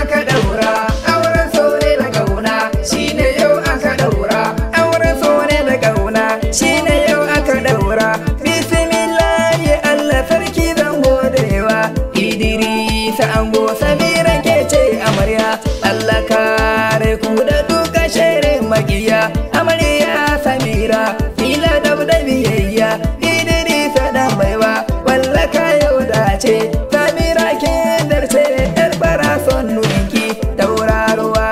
aka daura auren so ne da kauna shine yau aka daura auren so ne da kauna shine yau aka daura bismillah ya Allah sarki zan godewa Idrisa ango Samira ke ce amarya Allah kare ku da duka shere magiya amarya Samira fila da biyayya Idrisa dan baiwa wallaka yau dace Samira ke darce yar bara son nuki tauraruwa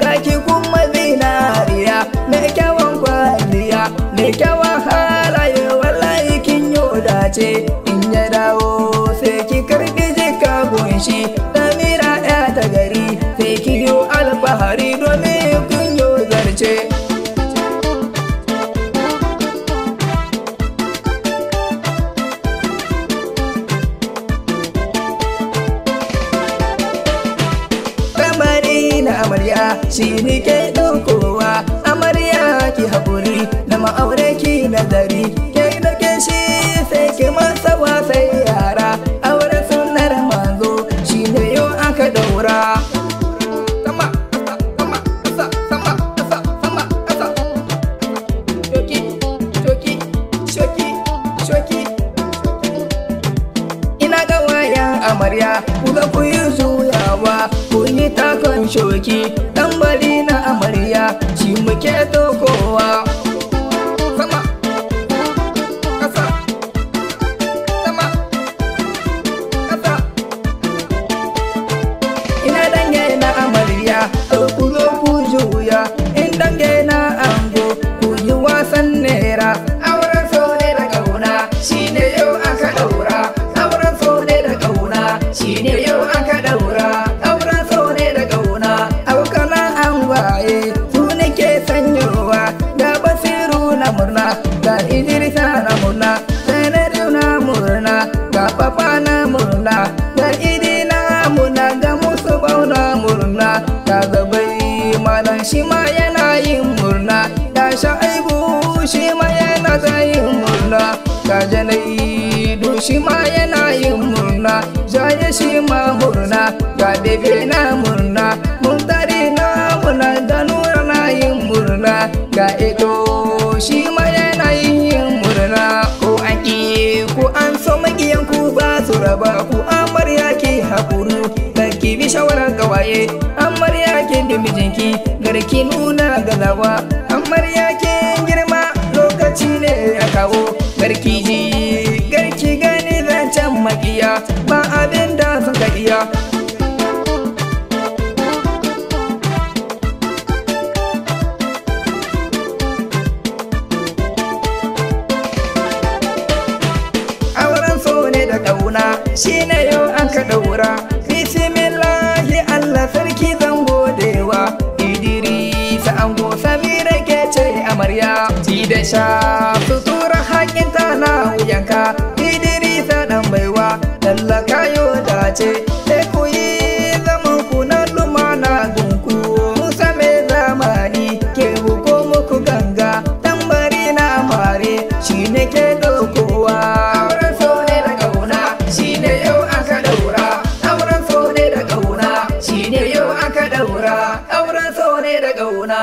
gaki kuma zinariya mai kyawun kwaliya mai kyawun halaye wallahi kin yau dace in ya dawo sai ki karbi jika gunshi Samira ya ta gari sai ki yo alfahari domin kun yo zarce amarya shi ne ke ɗaukowa amarya ki haƙuri da ma'aure ki nazari ke ɗauke shi sai ki masa wasai yara auren sunar manzo shi ne yau aka daura ina ga wayan amarya kuga ku yi zuyawa ku yi takon shoki tambari na amarya shi muke tokowa sama kasa sama kasa ina dange na amarya ku zo ku juya in dange na ango ku yi wasan nera auren so ne da kauna shine yau aka daura auren so ne da kauna shine yau aka daura auren so ne da kauna aukana an waye su nake sanyowa da Basiru na murna ga Idrisa na murna Sanadu na murna ga Papa na murna ga Idi na murna ga Musu na murna ga Zabai malam shi ma yana yin murna ga Shaibu shi ma yana yin murna ga Janaidu shi ma yana yin murna Jaya shi ma murna ga Bebe na murna Muntari na murna da Nura na yin murna ga Edo shi ma yana yin murna ko an ki ko an so magiyan ku ba su raba ku amarya ki hakuri ki bi shawarar gawaye amarya ki da mijinki garki nuna gazawa amarya ki girma lokaci ne ya kawo garki ji garki gani zancen makiya ba abin da suka iya auren so ne da kauna shine yau aka daura bismillahi Allah sarki zan godewa Idrisa ango Samira ke ce amarya ji da sha sutura hakinta na wuyanka Idrisa dan baiwa tallaka yo dace sai ku yi zaman ku na lumana gunku musa mai zamani ke buko muku ganga tambari na mare shine ke daukowa auren so ne da kauna shine yau aka daura auren so ne da kauna shine yau aka daura auren so ne da kauna